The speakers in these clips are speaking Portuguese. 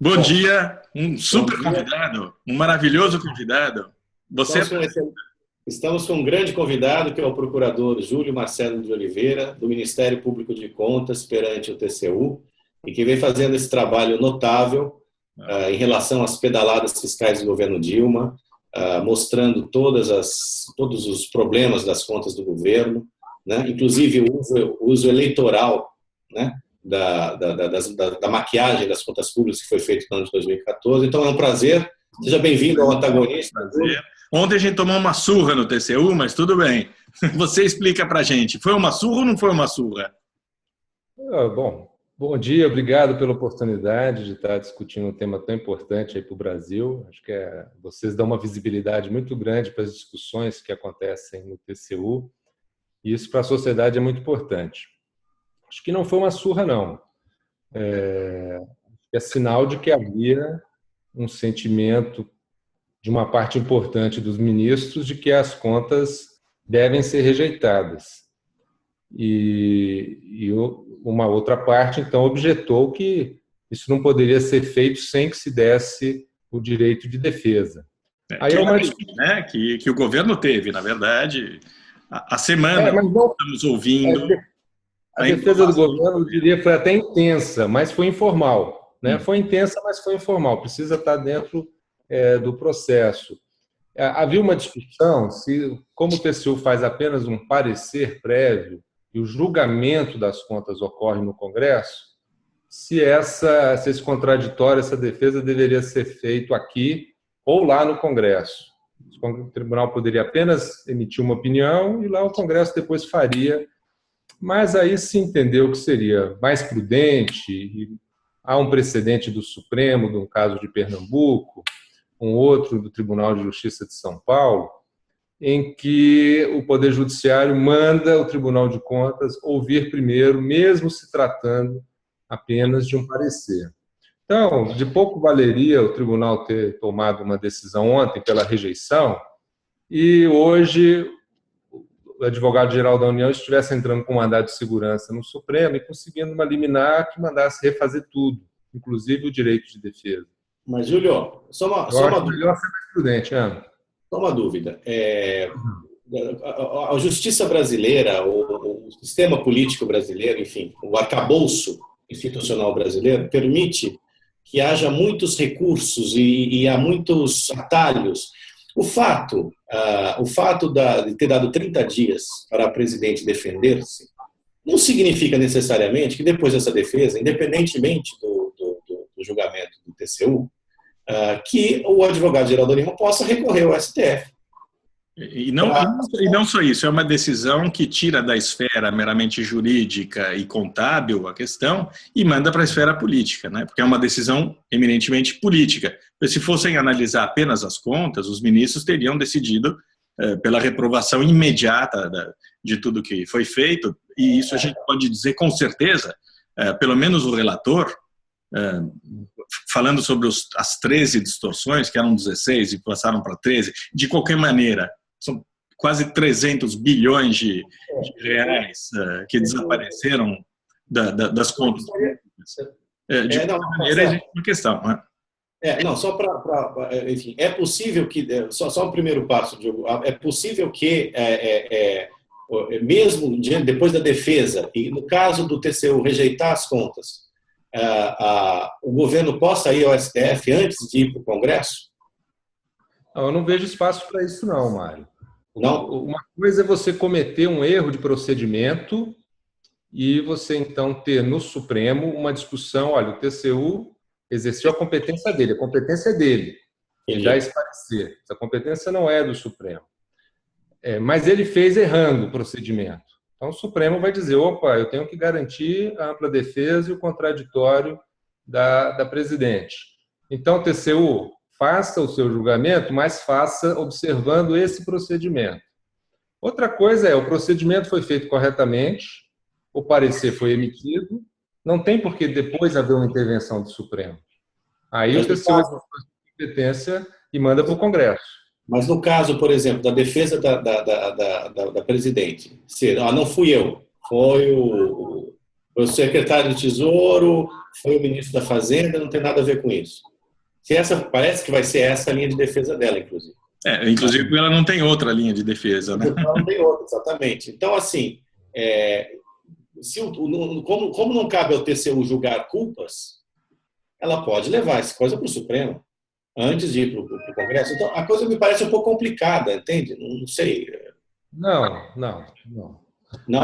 Bom Bom, dia, um bom super dia. convidado, um maravilhoso convidado. Você, Estamos com, esse- estamos com um grande convidado, que é o procurador Júlio Marcelo de Oliveira, do Ministério Público de Contas perante o TCU, e que vem fazendo esse trabalho notável em relação às pedaladas fiscais do governo Dilma, mostrando todos os problemas das contas do governo, né? Inclusive o uso eleitoral, né? Da maquiagem das contas públicas que foi feito no ano de 2014. Então é um prazer. Seja bem-vindo ao antagonista. prazer. Ontem a gente tomou uma surra no TCU, mas tudo bem. Você explica pra gente, foi uma surra ou não foi uma surra? Bom dia, obrigado pela oportunidade de estar discutindo um tema tão importante aí para o Brasil. Acho que vocês dão uma visibilidade muito grande para as discussões que acontecem no TCU, e isso para a sociedade é muito importante. Acho que não foi uma surra, não. É sinal de que havia um sentimento de uma parte importante dos ministros de que as contas devem ser rejeitadas. E uma outra parte, então, objetou que isso não poderia ser feito sem que se desse o direito de defesa. Aí é uma discussão, né, que o governo teve, na verdade, a semana mas não, estamos ouvindo. a defesa do governo, eu diria, foi até intensa, mas foi informal. Né? Foi intensa, mas foi informal. Precisa estar dentro do processo. Havia uma discussão se, como o TCU faz apenas um parecer prévio e o julgamento das contas ocorre no Congresso, se esse contraditório, essa defesa deveria ser feito aqui ou lá no Congresso. O tribunal poderia apenas emitir uma opinião e lá o Congresso depois faria, mas aí se entendeu que seria mais prudente, e há um precedente do Supremo, de um caso de Pernambuco, um outro do Tribunal de Justiça de São Paulo, em que o Poder Judiciário manda o Tribunal de Contas ouvir primeiro, mesmo se tratando apenas de um parecer. Então, de pouco valeria o Tribunal ter tomado uma decisão ontem pela rejeição e hoje o advogado-geral da União estivesse entrando com um mandado de segurança no Supremo e conseguindo uma liminar que mandasse refazer tudo, inclusive o direito de defesa. Mas, Júlio, só uma dúvida. Melhor ser mais prudente, Ana. Só uma dúvida. A justiça brasileira, o sistema político brasileiro, enfim, o arcabouço institucional brasileiro permite que haja muitos recursos e há muitos atalhos. O fato de ter dado 30 dias para a presidente defender-se não significa necessariamente que depois dessa defesa, independentemente do julgamento do TCU, que o advogado-geral da União possa recorrer ao STF. E não só isso, é uma decisão que tira da esfera meramente jurídica e contábil a questão e manda para a esfera política, né? Porque é uma decisão eminentemente política. Se fossem analisar apenas as contas, os ministros teriam decidido pela reprovação imediata de tudo que foi feito, e isso a gente pode dizer com certeza, pelo menos o relator, falando sobre as 13 distorções, que eram 16 e passaram para 13, de qualquer maneira, são quase 300 bilhões de reais que desapareceram das contas. De qualquer maneira, existe uma questão. Né? Enfim, é possível que, só o primeiro passo, Diogo, é possível que, mesmo depois da defesa, e no caso do TCU rejeitar as contas, o governo possa ir ao STF antes de ir para o Congresso? Não, eu não vejo espaço para isso não, Mário. Não? Uma coisa é você cometer um erro de procedimento e você, então, ter no Supremo uma discussão, olha, o TCU exerceu a competência dele, a competência é dele, ele dá esse parecer. Essa competência não é do Supremo. Mas ele fez errando o procedimento. Então, o Supremo vai dizer, opa, eu tenho que garantir a ampla defesa e o contraditório da presidente. Então, TCU, faça o seu julgamento, mas faça observando esse procedimento. Outra coisa o procedimento foi feito corretamente, o parecer foi emitido, não tem por que depois haver uma intervenção do Supremo. Aí o TCU faz competência e manda para o Congresso. Mas no caso, por exemplo, da defesa da presidente, não fui eu, foi o secretário de Tesouro, foi o ministro da Fazenda, não tem nada a ver com isso. Parece que vai ser essa a linha de defesa dela, inclusive. Inclusive porque ela não tem outra linha de defesa, né? Ela não tem outra, exatamente. Então, assim, como não cabe ao TCU julgar culpas, ela pode levar essa coisa para o Supremo antes de ir para o Congresso. Então, a coisa me parece um pouco complicada, entende? Não sei. Não. Não?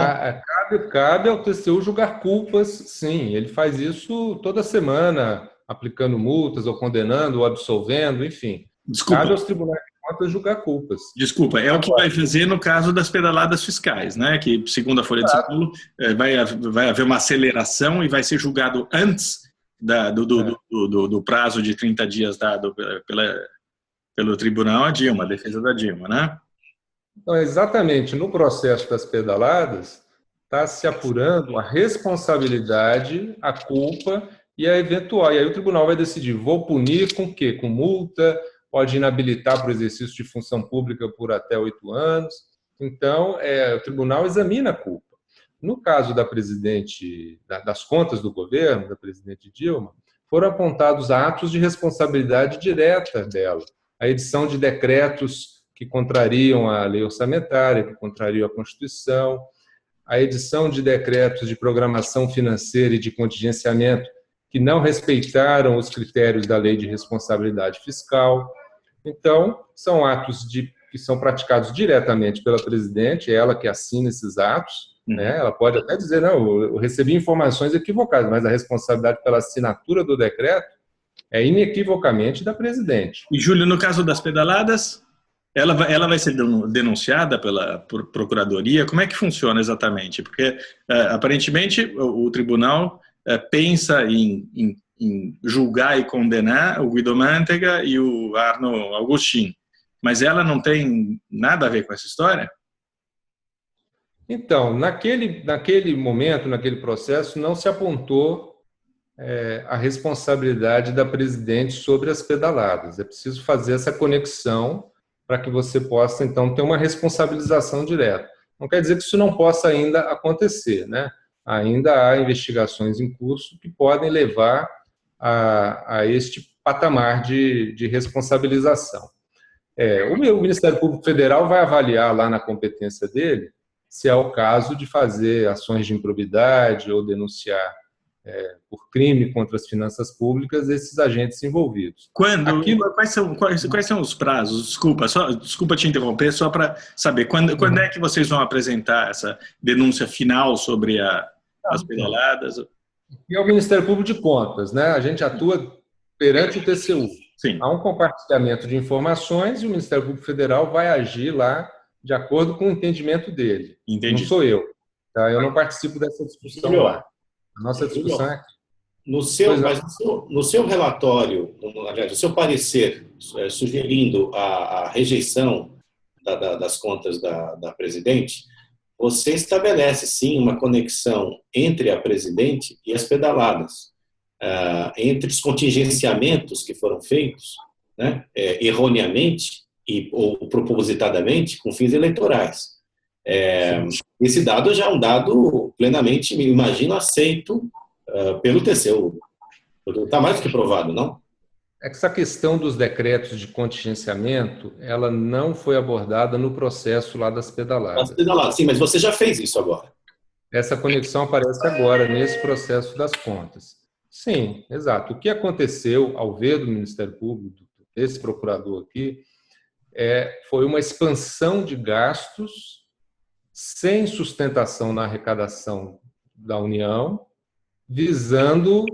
Cabe ao TCU julgar culpas, sim. Ele faz isso toda semana, aplicando multas, ou condenando, ou absolvendo, enfim. Desculpa. Cabe aos tribunais de contas julgar culpas. Desculpa, é o que vai fazer no caso das pedaladas fiscais, né? Que, segundo a Folha de São Paulo, vai haver uma aceleração e vai ser julgado antes do prazo de 30 dias dado pelo tribunal a Dilma, a defesa da Dilma, né? Então, exatamente no processo das pedaladas, está se apurando a responsabilidade, a culpa e a eventual. E aí o tribunal vai decidir, vou punir com o quê? Com multa, pode inabilitar para o exercício de função pública por até 8 anos. Então, o tribunal examina a culpa. No caso da presidente, das contas do governo, da presidente Dilma, foram apontados atos de responsabilidade direta dela. A edição de decretos que contrariam a lei orçamentária, que contrariam a Constituição, a edição de decretos de programação financeira e de contingenciamento que não respeitaram os critérios da lei de responsabilidade fiscal. Então, são atos que são praticados diretamente pela presidente, ela que assina esses atos, né? Ela pode até dizer, não, eu recebi informações equivocadas, mas a responsabilidade pela assinatura do decreto é inequivocamente da presidente. E, Júlio, no caso das pedaladas, ela vai ser denunciada pela Procuradoria? Como é que funciona exatamente? Porque, aparentemente, o tribunal pensa em julgar e condenar o Guido Mantega e o Arno Augustin, mas ela não tem nada a ver com essa história? Então, naquele momento, naquele processo, não se apontou a responsabilidade da presidente sobre as pedaladas. É preciso fazer essa conexão para que você possa, então, ter uma responsabilização direta. Não quer dizer que isso não possa ainda acontecer, né? Ainda há investigações em curso que podem levar a este patamar de responsabilização. O Ministério Público Federal vai avaliar lá na competência dele se é o caso de fazer ações de improbidade ou denunciar por crime contra as finanças públicas esses agentes envolvidos. Quais são os prazos? Desculpa te interromper, só para saber. Quando é que vocês vão apresentar essa denúncia final sobre as pedaladas? E é o Ministério Público de Contas, né? A gente atua perante o TCU. Sim. Há um compartilhamento de informações e o Ministério Público Federal vai agir lá de acordo com o entendimento dele. Entendi. Não sou eu. Tá? Eu não participo dessa discussão lá. A nossa discussão é aqui. No seu relatório, aliás, no seu parecer, sugerindo a rejeição das contas da presidente, você estabelece, sim, uma conexão entre a presidente e as pedaladas, entre os contingenciamentos que foram feitos, né, erroneamente ou propositadamente, com fins eleitorais. Esse dado já é um dado plenamente, me imagino, aceito pelo TCU. Está mais do que provado, não? Essa questão dos decretos de contingenciamento, ela não foi abordada no processo lá das pedaladas. Sim, mas você já fez isso agora. Essa conexão aparece agora, nesse processo das contas. Sim, exato. O que aconteceu, ao ver do Ministério Público, desse procurador aqui, foi uma expansão de gastos sem sustentação na arrecadação da União, visando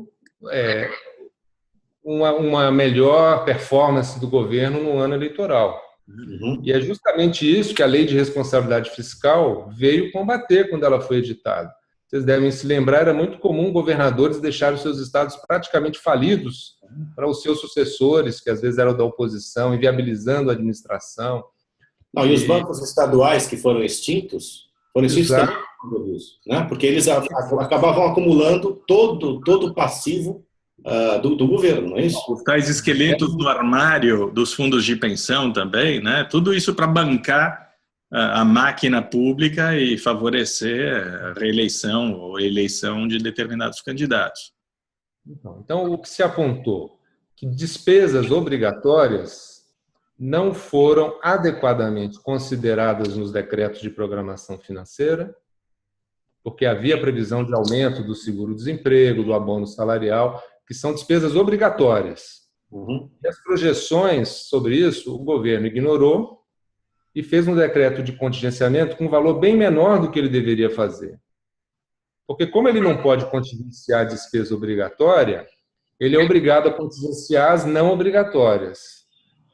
uma melhor performance do governo no ano eleitoral. Uhum. E é justamente isso que a Lei de Responsabilidade Fiscal veio combater quando ela foi editada. Vocês devem se lembrar, era muito comum governadores deixarem os seus estados praticamente falidos para os seus sucessores, que às vezes eram da oposição, inviabilizando a administração. Não, e os bancos estaduais que foram extintos também por isso, né? Porque eles acabavam acumulando todo o passivo do governo, não é isso? Os tais esqueletos do armário dos fundos de pensão também, né? Tudo isso para bancar a máquina pública e favorecer a reeleição ou eleição de determinados candidatos. Então, o que se apontou? Que despesas obrigatórias não foram adequadamente consideradas nos decretos de programação financeira, porque havia previsão de aumento do seguro-desemprego, do abono salarial, que são despesas obrigatórias. E as projeções sobre isso, o governo ignorou e fez um decreto de contingenciamento com um valor bem menor do que ele deveria fazer. Porque como ele não pode contingenciar a despesa obrigatória, ele é obrigado a contingenciar as não obrigatórias.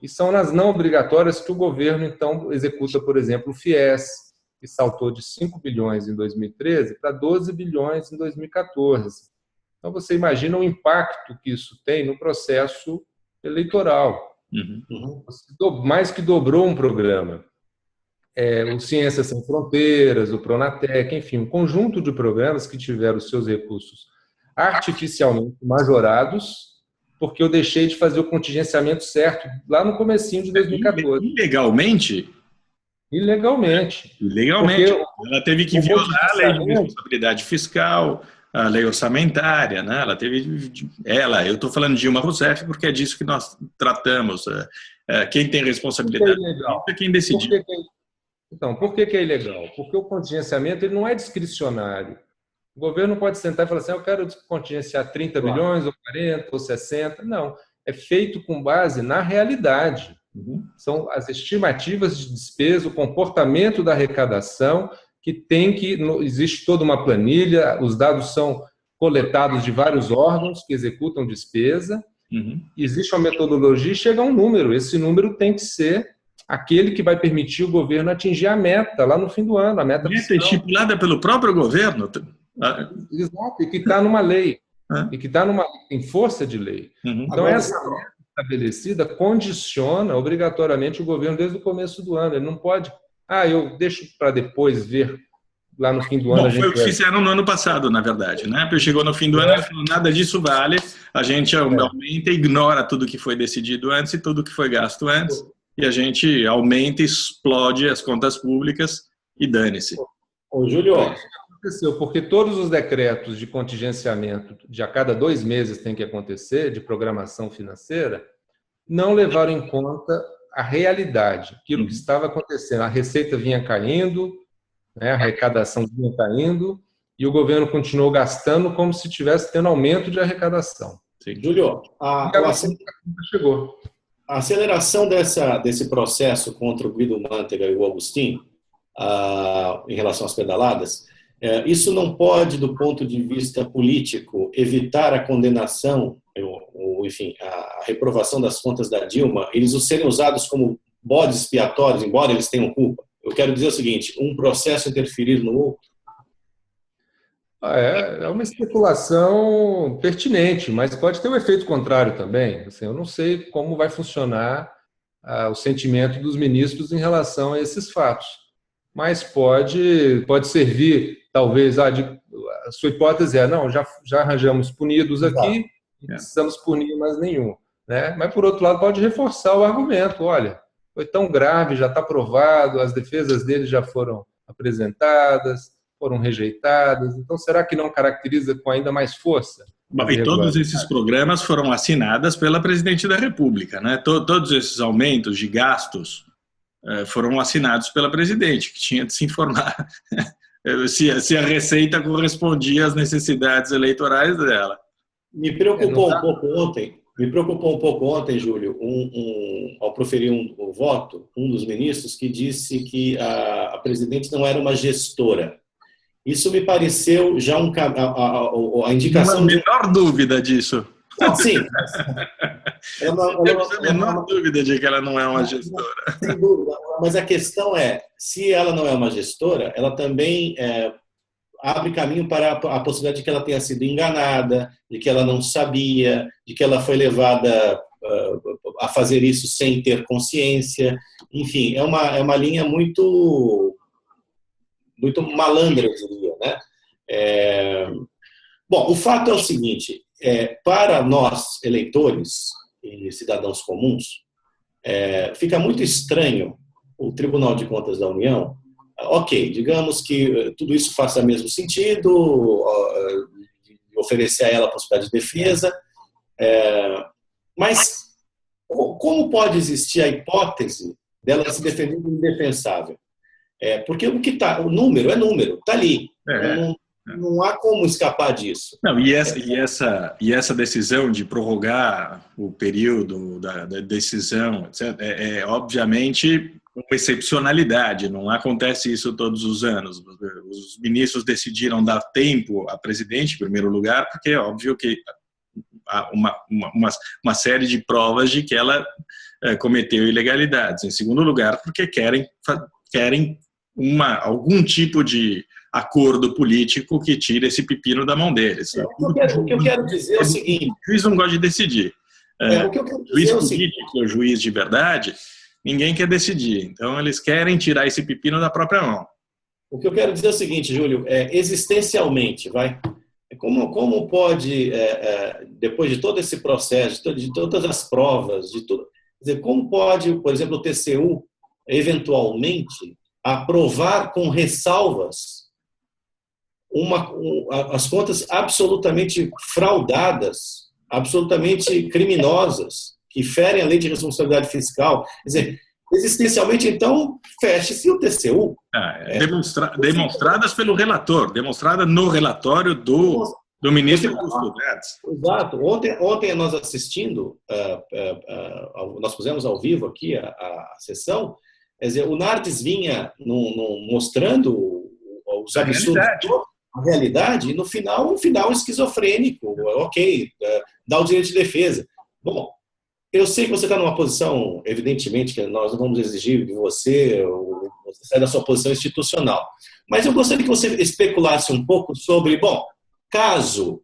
E são nas não obrigatórias que o governo, então, executa, por exemplo, o FIES, que saltou de 5 bilhões em 2013 para 12 bilhões em 2014. Então, você imagina o impacto que isso tem no processo eleitoral. Mais que dobrou um programa. O Ciências Sem Fronteiras, o Pronatec, enfim, um conjunto de programas que tiveram os seus recursos artificialmente majorados, porque eu deixei de fazer o contingenciamento certo lá no comecinho de 2014. Ilegalmente? Ilegalmente. Ela teve que violar a lei de responsabilidade fiscal, a lei orçamentária, né? Eu estou falando de Dilma Rousseff porque é disso que nós tratamos. Quem tem responsabilidade é quem decidiu. Então, por que é ilegal? Porque o contingenciamento ele não é discricionário. O governo pode sentar e falar assim, eu quero contingenciar 30 bilhões, ou 40, ou 60. Não, é feito com base na realidade. São as estimativas de despesa, o comportamento da arrecadação, existe toda uma planilha, os dados são coletados de vários órgãos que executam despesa, existe uma metodologia e chega a um número. Esse número tem que ser aquele que vai permitir o governo atingir a meta lá no fim do ano, a meta estipulada pelo próprio governo. Exato, e que está numa lei, e que está em força de lei. Então, essa meta estabelecida condiciona obrigatoriamente o governo desde o começo do ano. Ele não pode, eu deixo para depois ver lá no fim do ano. Foi o que fizeram no ano passado, na verdade, né? Porque chegou no fim do ano e falou, nada disso vale, a gente aumenta e ignora tudo que foi decidido antes e tudo que foi gasto antes. E a gente aumenta e explode as contas públicas e dane-se. Ô, Júlio, aconteceu porque todos os decretos de contingenciamento de a cada 2 meses tem que acontecer, de programação financeira, não levaram em conta a realidade, aquilo que estava acontecendo. A receita vinha caindo, né, a arrecadação vinha caindo, e o governo continuou gastando como se estivesse tendo aumento de arrecadação. Júlio, chegou. A aceleração desse processo contra o Guido Mantega e o Agostinho, em relação às pedaladas, isso não pode, do ponto de vista político, evitar a condenação, enfim, a reprovação das contas da Dilma, eles serem usados como bodes expiatórios, embora eles tenham culpa? Eu quero dizer o seguinte, um processo interferir no outro? É uma especulação pertinente, mas pode ter um efeito contrário também. Assim, eu não sei como vai funcionar o sentimento dos ministros em relação a esses fatos, mas pode servir, talvez, a sua hipótese não, já arranjamos punidos aqui, não precisamos punir mais nenhum. Né? Mas, por outro lado, pode reforçar o argumento, olha, foi tão grave, já está provado, as defesas deles já foram apresentadas, foram rejeitadas. Então, será que não caracteriza com ainda mais força? E todos esses programas foram assinados pela Presidente da República, né? Todos esses aumentos de gastos foram assinados pela Presidente, que tinha de se informar se a receita correspondia às necessidades eleitorais dela. Me preocupou um pouco ontem, Júlio, ao proferir um voto, um dos ministros que disse que a Presidente não era uma gestora. Isso me pareceu já a indicação... Não há a menor dúvida disso. Não, sim. Eu não tenho a menor dúvida de que ela não é uma gestora. Sem dúvida. Mas a questão é, se ela não é uma gestora, ela também abre caminho para a possibilidade de que ela tenha sido enganada, de que ela não sabia, de que ela foi levada a fazer isso sem ter consciência. Enfim, é uma linha muito malandra, eu diria, né? Bom, o fato é o seguinte, para nós, eleitores e cidadãos comuns, fica muito estranho o Tribunal de Contas da União. Ok, digamos que tudo isso faça mesmo sentido, de oferecer a ela a possibilidade de defesa. Mas como pode existir a hipótese dela se defender do indefensável? Porque o número é número, está ali. Não há como escapar disso. Não, e essa decisão de prorrogar o período da decisão, etc., obviamente uma excepcionalidade, não acontece isso todos os anos. Os ministros decidiram dar tempo à presidente, em primeiro lugar, porque é óbvio que há uma série de provas de que ela cometeu ilegalidades. Em segundo lugar, porque querem algum tipo de acordo político que tire esse pepino da mão deles. O que eu quero dizer é o seguinte... O juiz não gosta de decidir. O que eu quero dizer juiz político, o juiz de verdade, ninguém quer decidir. Então, eles querem tirar esse pepino da própria mão. O que eu quero dizer é o seguinte, Júlio, existencialmente, como pode, depois de todo esse processo, de todas as provas, de tudo, quer dizer, como pode, por exemplo, o TCU, eventualmente, aprovar com ressalvas as contas absolutamente fraudadas, absolutamente criminosas, que ferem a lei de responsabilidade fiscal? Quer dizer, existencialmente, então, feche-se o TCU. Demonstradas pelo relator, demonstrada no relatório do ministro Augusto Guedes. Exato. Ontem nós assistindo, nós pusemos ao vivo aqui a sessão, quer dizer, o Nardes vinha mostrando os absurdos, a realidade, e no final, um final esquizofrênico. Ok, dá o direito de defesa. Bom, eu sei que você está numa posição, evidentemente, que nós não vamos exigir de você sair da sua posição institucional. Mas eu gostaria que você especulasse um pouco sobre, bom, caso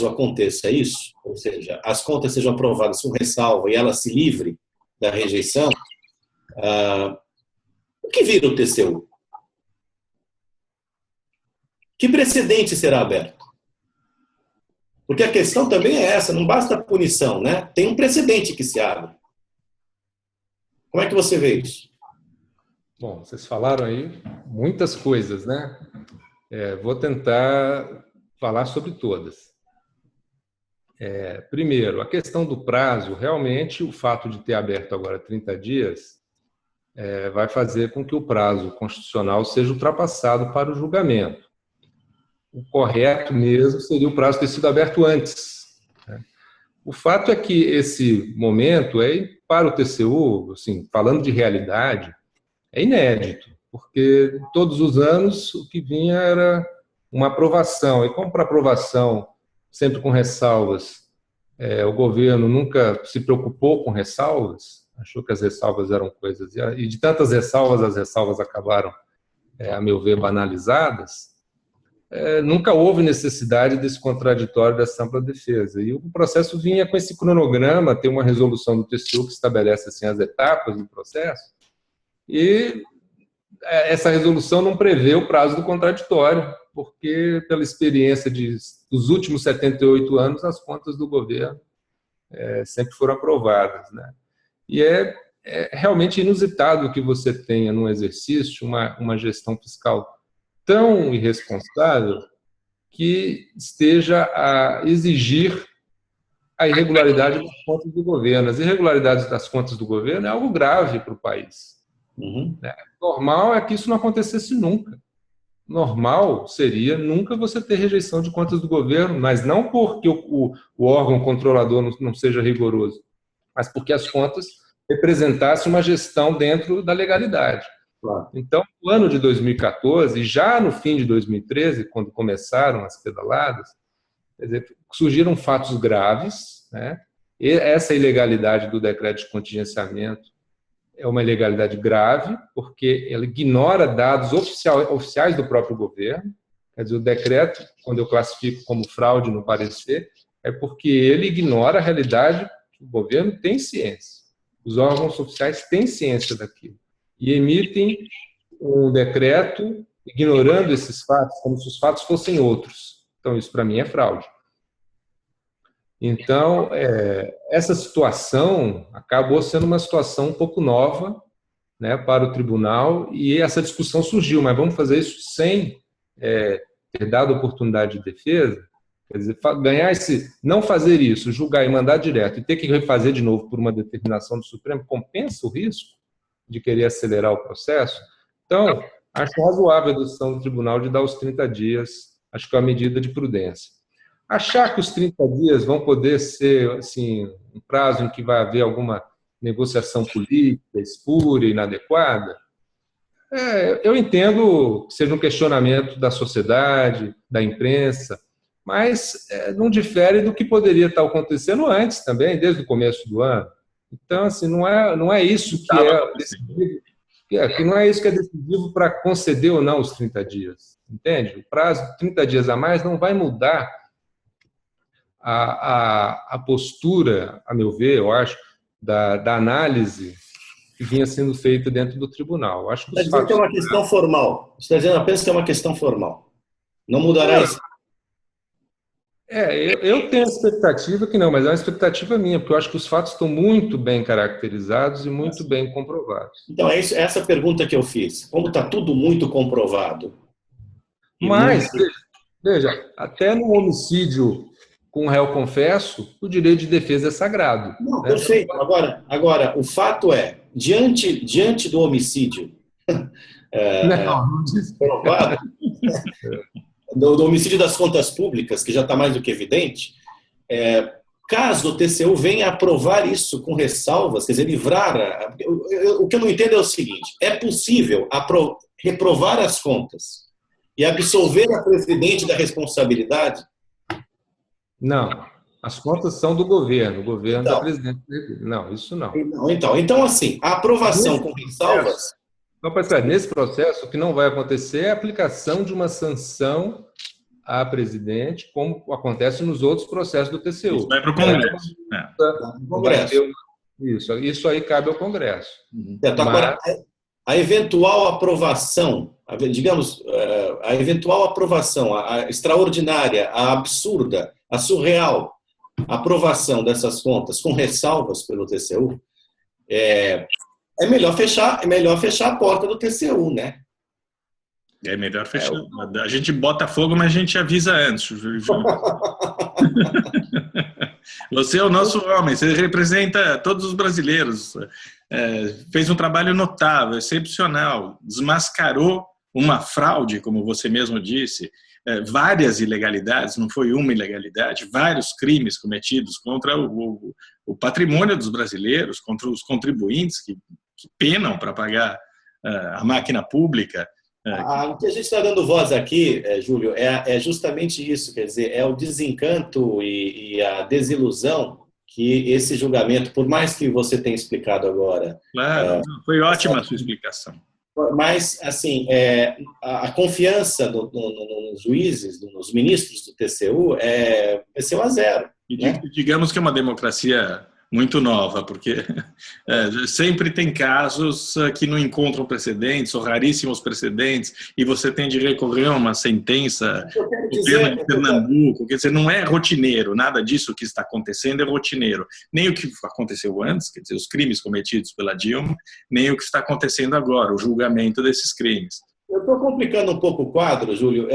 aconteça isso, ou seja, as contas sejam aprovadas com ressalva e ela se livre da rejeição, o que vira o TCU? Que precedente será aberto? Porque a questão também é essa, não basta a punição, né? Tem um precedente que se abre. Como é que você vê isso? Bom, vocês falaram aí muitas coisas, né? Vou tentar falar sobre todas. Primeiro, a questão do prazo, realmente o fato de ter aberto agora 30 dias vai fazer com que o prazo constitucional seja ultrapassado para o julgamento. O correto mesmo seria o prazo ter sido aberto antes. O fato é que esse momento, para o TCU, assim, falando de realidade, é inédito, porque todos os anos o que vinha era uma aprovação. E como para aprovação, sempre com ressalvas, o governo nunca se preocupou com ressalvas, achou que as ressalvas eram coisas... E de tantas ressalvas, as ressalvas acabaram, a meu ver, banalizadas. Nunca houve necessidade desse contraditório, dessa ampla defesa. E o processo vinha com esse cronograma, tem uma resolução do TCU que estabelece assim, as etapas do processo, e essa resolução não prevê o prazo do contraditório, porque, pela experiência dos últimos 78 anos, as contas do governo sempre foram aprovadas, né? E é realmente inusitado que você tenha, num exercício, uma gestão fiscal tão irresponsável que esteja a exigir a irregularidade das contas do governo. As irregularidades das contas do governo é algo grave para o país. Normal é que isso não acontecesse nunca. Normal seria nunca você ter rejeição de contas do governo, mas não porque o órgão controlador não seja rigoroso, mas porque as contas representassem uma gestão dentro da legalidade. Claro. Então, no ano de 2014, já no fim de 2013, quando começaram as pedaladas, quer dizer, surgiram fatos graves, né? E essa ilegalidade do decreto de contingenciamento é uma ilegalidade grave, porque ela ignora dados oficiais do próprio governo. Quer dizer, o decreto, quando eu classifico como fraude no parecer, é porque ele ignora a realidade que o governo tem ciência. Os órgãos oficiais têm ciência daquilo. E emitem um decreto ignorando esses fatos, como se os fatos fossem outros. Então, isso para mim é fraude. Então, essa situação acabou sendo uma situação um pouco nova, né, para o tribunal, e essa discussão surgiu, mas vamos fazer isso sem ter dado oportunidade de defesa? Quer dizer, não fazer isso, julgar e mandar direto e ter que refazer de novo por uma determinação do Supremo, compensa o risco de querer acelerar o processo? Então, acho razoável a decisão do tribunal de dar os 30 dias, acho que é uma medida de prudência. Achar que os 30 dias vão poder ser assim, um prazo em que vai haver alguma negociação política espúria, inadequada, eu entendo que seja um questionamento da sociedade, da imprensa, mas não difere do que poderia estar acontecendo antes também, desde o começo do ano. Então, assim, não é isso que é decisivo, que não é isso que é decisivo para conceder ou não os 30 dias, entende? O prazo de 30 dias a mais não vai mudar a postura, a meu ver, eu acho, da análise que vinha sendo feita dentro do tribunal. Acho que Está dizendo que é uma questão formal. Você está dizendo apenas que é uma questão formal. Não mudará isso. Eu tenho a expectativa que não, mas é uma expectativa minha, porque eu acho que os fatos estão muito bem caracterizados e muito bem comprovados. Então, é essa pergunta que eu fiz. Como está tudo muito comprovado? Mas, veja, até no homicídio com réu confesso, o direito de defesa é sagrado. Não, perfeito. Agora, o fato é, diante do homicídio provado, do homicídio das contas públicas, que já está mais do que evidente, caso o TCU venha aprovar isso com ressalvas, quer dizer, livrar... O que eu não entendo é o seguinte, é possível reprovar as contas e absolver a presidente da responsabilidade? Não, as contas são do governo, o governo da presidente. Não, isso não. Então, assim, a aprovação com ressalvas... Nesse processo, o que não vai acontecer é a aplicação de uma sanção à presidente, como acontece nos outros processos do TCU. Isso vai para o Congresso. Isso aí cabe ao Congresso. Agora, a eventual aprovação, digamos, a eventual aprovação, a extraordinária, a absurda, a surreal aprovação dessas contas com ressalvas pelo TCU, é melhor fechar a porta do TCU, né? É melhor fechar. A gente bota fogo, mas a gente avisa antes. Você é o nosso homem, você representa todos os brasileiros. Fez um trabalho notável, excepcional. Desmascarou uma fraude, como você mesmo disse, várias ilegalidades, não foi uma ilegalidade, vários crimes cometidos contra o patrimônio dos brasileiros, contra os contribuintes que penam para pagar a máquina pública. O que a gente está dando voz aqui, Júlio, é justamente isso, quer dizer, é o desencanto e a desilusão que esse julgamento, por mais que você tenha explicado agora... Claro, foi ótima a sua explicação. Mas, assim, a confiança nos juízes, nos ministros do TCU, desceu a zero. E digamos que é uma democracia muito nova, porque sempre tem casos que não encontram precedentes, ou raríssimos precedentes, e você tem de recorrer a uma sentença do governo de Pernambuco. Quer dizer, não é rotineiro, nada disso que está acontecendo é rotineiro. Nem o que aconteceu antes, quer dizer, os crimes cometidos pela Dilma, nem o que está acontecendo agora, o julgamento desses crimes. Eu estou complicando um pouco o quadro, Júlio.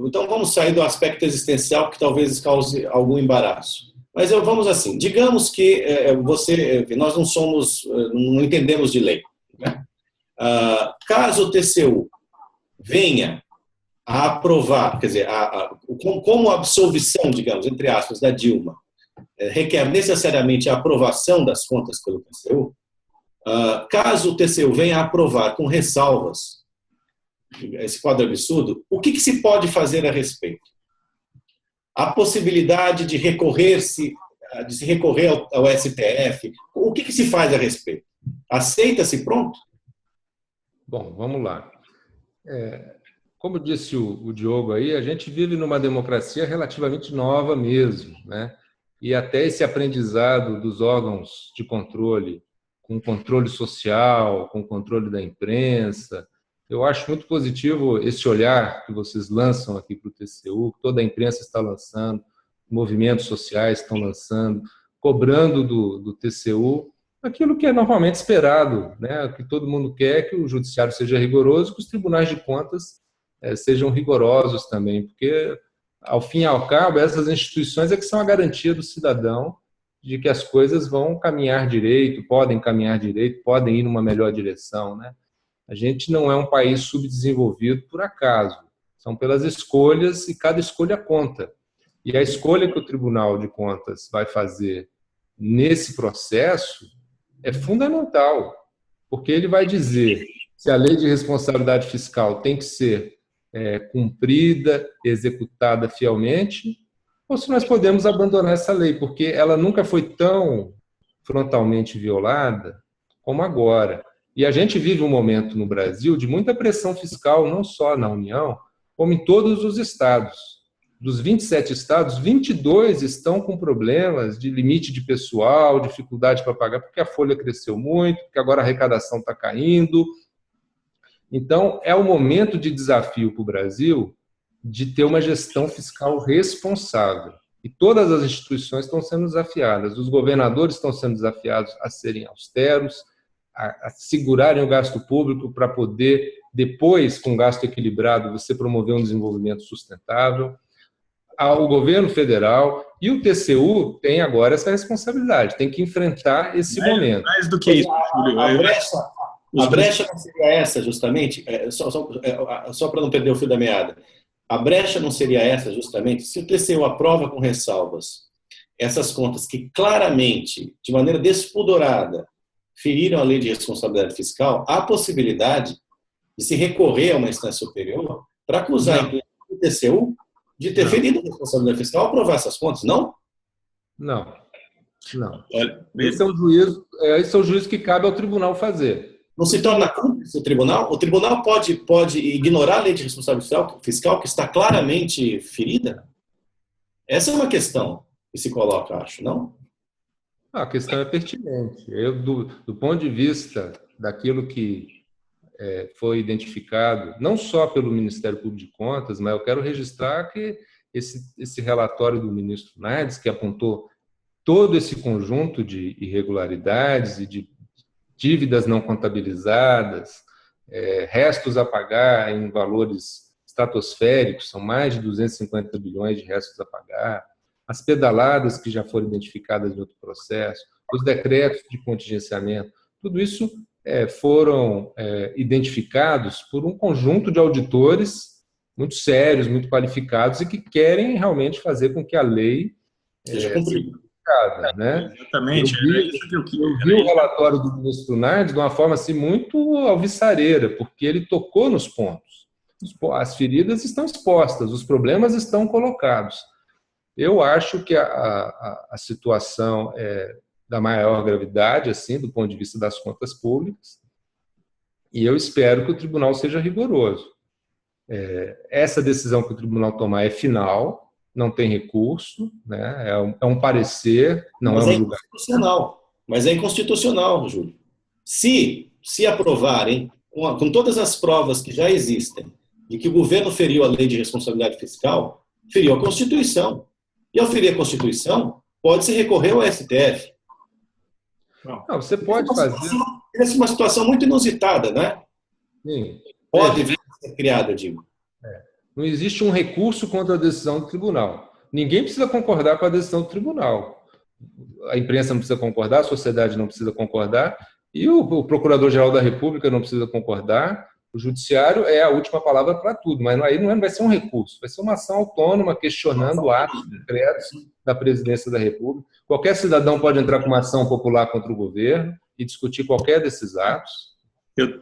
Então vamos sair do aspecto existencial que talvez cause algum embaraço. Mas vamos assim, digamos que nós não entendemos de lei. Né? Caso o TCU venha a aprovar, quer dizer, como a absolvição, digamos, entre aspas, da Dilma, requer necessariamente a aprovação das contas pelo TCU, caso o TCU venha a aprovar com ressalvas esse quadro absurdo, o que se pode fazer a respeito? A possibilidade de se recorrer ao STF, o que se faz a respeito? Aceita-se pronto? Bom, vamos lá. Como disse o Diogo aí, a gente vive numa democracia relativamente nova mesmo, né? E até esse aprendizado dos órgãos de controle, com controle social, com controle da imprensa, eu acho muito positivo esse olhar que vocês lançam aqui para o TCU, que toda a imprensa está lançando, movimentos sociais estão lançando, cobrando do TCU aquilo que é normalmente esperado, né? O que todo mundo quer é que o judiciário seja rigoroso, que os tribunais de contas sejam rigorosos também, porque ao fim e ao cabo, essas instituições é que são a garantia do cidadão de que as coisas vão caminhar direito, podem ir numa melhor direção, né? A gente não é um país subdesenvolvido por acaso, são pelas escolhas e cada escolha conta. E a escolha que o Tribunal de Contas vai fazer nesse processo é fundamental, porque ele vai dizer se a lei de responsabilidade fiscal tem que ser cumprida, executada fielmente, ou se nós podemos abandonar essa lei, porque ela nunca foi tão frontalmente violada como agora. E a gente vive um momento no Brasil de muita pressão fiscal, não só na União, como em todos os estados. Dos 27 estados, 22 estão com problemas de limite de pessoal, dificuldade para pagar, porque a folha cresceu muito, porque agora a arrecadação está caindo. Então, é um momento de desafio para o Brasil de ter uma gestão fiscal responsável. E todas as instituições estão sendo desafiadas. Os governadores estão sendo desafiados a serem austeros, a segurarem o gasto público para poder, depois, com gasto equilibrado, você promover um desenvolvimento sustentável. O governo federal e o TCU tem agora essa responsabilidade, tem que enfrentar esse momento. Mais do que isso, Júlio. A brecha não seria essa, justamente, só para não perder o fio da meada, a brecha não seria essa, justamente, se o TCU aprova com ressalvas essas contas que claramente, de maneira despudorada, feriram a lei de responsabilidade fiscal, há possibilidade de se recorrer a uma instância superior para acusar o TCU de ter ferido a responsabilidade fiscal ao aprovar essas contas, não? Não. Esse é o juízo que cabe ao tribunal fazer. Não se torna cúmplice o tribunal? O tribunal pode ignorar a lei de responsabilidade fiscal que está claramente ferida? Essa é uma questão que se coloca, acho, não? A questão é pertinente. Do ponto de vista daquilo que foi identificado, não só pelo Ministério Público de Contas, mas eu quero registrar que esse relatório do ministro Nardes, que apontou todo esse conjunto de irregularidades e de dívidas não contabilizadas, restos a pagar em valores estratosféricos, são mais de 250 bilhões de restos a pagar, as pedaladas que já foram identificadas em outro processo, os decretos de contingenciamento, tudo isso foram identificados por um conjunto de auditores muito sérios, muito qualificados e que querem realmente fazer com que a lei seja cumprida. Né? Exatamente. Eu vi o relatório do ministro Nardes de uma forma assim, muito alvissareira, porque ele tocou nos pontos. As feridas estão expostas, os problemas estão colocados. Eu acho que a situação é da maior gravidade, assim, do ponto de vista das contas públicas, e eu espero que o tribunal seja rigoroso. Essa decisão que o tribunal tomar é final, não tem recurso, né? É um parecer, não é um julgamento. Mas é inconstitucional, Júlio. Se aprovarem, com todas as provas que já existem, de que o governo feriu a lei de responsabilidade fiscal, feriu a Constituição. E ao ferir a Constituição, pode-se recorrer ao STF. Não, você pode fazer... Essa é uma situação muito inusitada, né? Sim. Pode vir a ser criada, digo. Não existe um recurso contra a decisão do tribunal. Ninguém precisa concordar com a decisão do tribunal. A imprensa não precisa concordar, a sociedade não precisa concordar, e o Procurador-Geral da República não precisa concordar. O Judiciário é a última palavra para tudo, mas aí não vai ser um recurso, vai ser uma ação autônoma questionando atos concretos da Presidência da República. Qualquer cidadão pode entrar com uma ação popular contra o governo e discutir qualquer desses atos.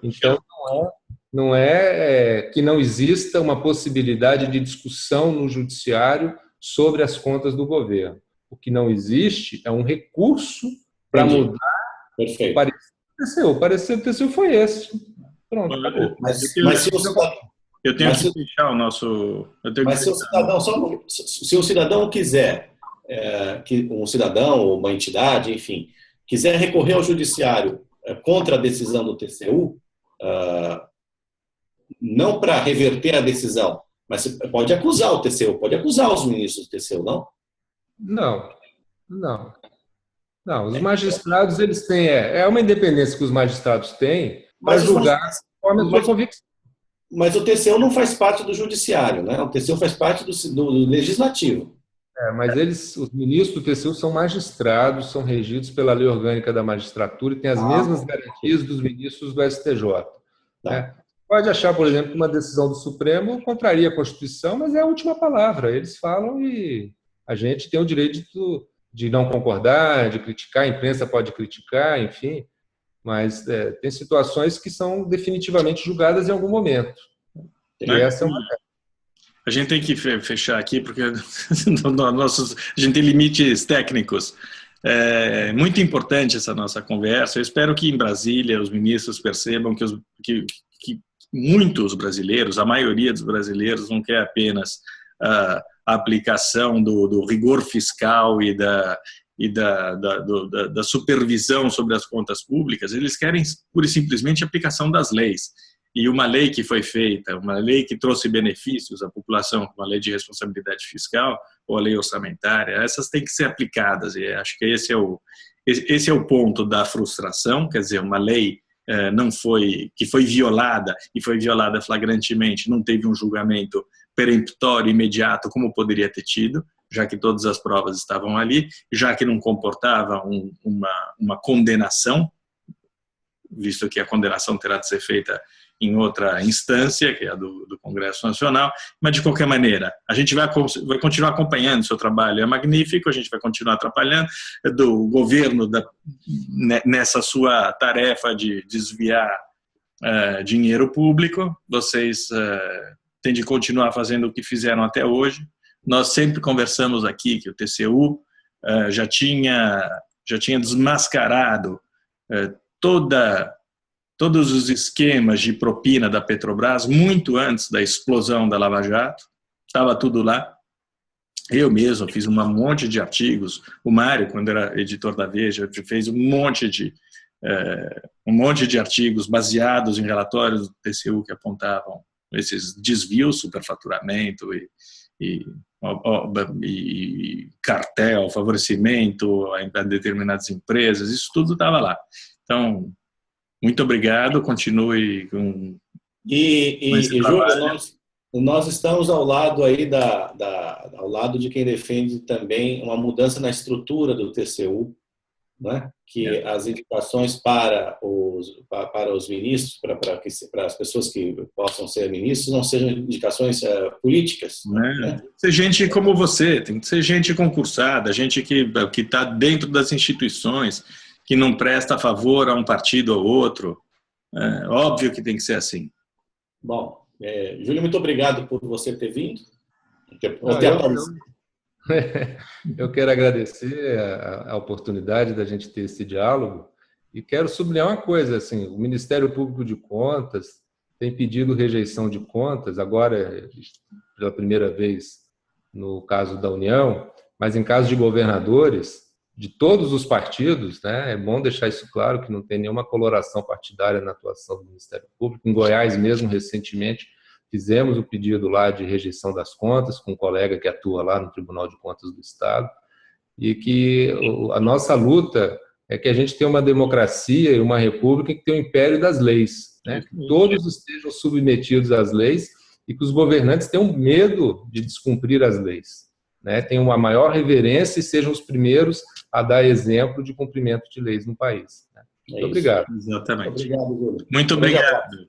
Então, não é que não exista uma possibilidade de discussão no Judiciário sobre as contas do governo. O que não existe é um recurso para mudar o parecer. O parecer do TCU foi esse. Pronto, acabou. Eu tenho que fechar o nosso... Se o cidadão quiser, que um cidadão ou uma entidade, enfim, quiser recorrer ao Judiciário contra a decisão do TCU, não para reverter a decisão, mas você pode acusar o TCU, pode acusar os ministros do TCU, não? Não. Os magistrados, eles têm... É uma independência que os magistrados têm para julgar conforme a sua convicção. Mas o TCU não faz parte do judiciário, né? O TCU faz parte do legislativo. Mas os ministros do TCU são magistrados, são regidos pela Lei Orgânica da Magistratura e têm as mesmas garantias dos ministros do STJ. Né? Pode achar, por exemplo, que uma decisão do Supremo contraria a Constituição, mas é a última palavra. Eles falam e a gente tem o direito de não concordar, de criticar, a imprensa pode criticar, enfim, mas tem situações que são definitivamente julgadas em algum momento. E essa é uma delas. A gente tem que fechar aqui, porque a gente tem limites técnicos. É muito importante essa nossa conversa. Eu espero que em Brasília os ministros percebam que muitos brasileiros, a maioria dos brasileiros, não quer apenas a aplicação do rigor fiscal e da supervisão sobre as contas públicas, eles querem pura e simplesmente a aplicação das leis. E uma lei que foi feita, uma lei que trouxe benefícios à população, como a lei de responsabilidade fiscal ou a lei orçamentária, essas têm que ser aplicadas. E acho que esse é o ponto da frustração, quer dizer, uma lei que foi violada, e foi violada flagrantemente, não teve um julgamento peremptório, imediato, como poderia ter tido, já que todas as provas estavam ali, já que não comportava uma condenação, visto que a condenação terá de ser feita em outra instância, que é a do Congresso Nacional, mas de qualquer maneira, a gente vai continuar acompanhando o seu trabalho, é magnífico, a gente vai continuar atrapalhando do governo nessa sua tarefa de desviar dinheiro público. Vocês têm de continuar fazendo o que fizeram até hoje. Nós sempre conversamos aqui que o TCU já tinha desmascarado todos os esquemas de propina da Petrobras muito antes da explosão da Lava Jato. Estava tudo lá. Eu mesmo fiz um monte de artigos. O Mário, quando era editor da Veja, fez um monte de artigos baseados em relatórios do TCU que apontavam esses desvios, superfaturamento e cartel, favorecimento a determinadas empresas. Isso tudo estava lá. Então, muito obrigado, continue com... Júlio, nós estamos ao lado aí ao lado de quem defende também uma mudança na estrutura do TCU, né? Que as indicações para os ministros, para as pessoas que possam ser ministros, não sejam indicações políticas. Né? Ser gente como você, tem que ser gente concursada, gente que está dentro das instituições, que não presta favor a um partido ou outro. Óbvio que tem que ser assim. Bom, Júlio, muito obrigado por você ter vindo. Eu quero agradecer a oportunidade da gente ter esse diálogo e quero sublinhar uma coisa, assim, o Ministério Público de Contas tem pedido rejeição de contas, agora pela primeira vez no caso da União, mas em caso de governadores, de todos os partidos, né? É bom deixar isso claro, que não tem nenhuma coloração partidária na atuação do Ministério Público. Em Goiás mesmo, recentemente, fizemos o pedido lá de rejeição das contas com um colega que atua lá no Tribunal de Contas do Estado, e que a nossa luta é que a gente tenha uma democracia e uma república que tenha o império das leis, né? Que todos estejam submetidos às leis e que os governantes tenham medo de descumprir as leis, né? Tenham uma maior reverência e sejam os primeiros a dar exemplo de cumprimento de leis no país. Muito obrigado. Exatamente. Obrigado, Júlio. Muito obrigado.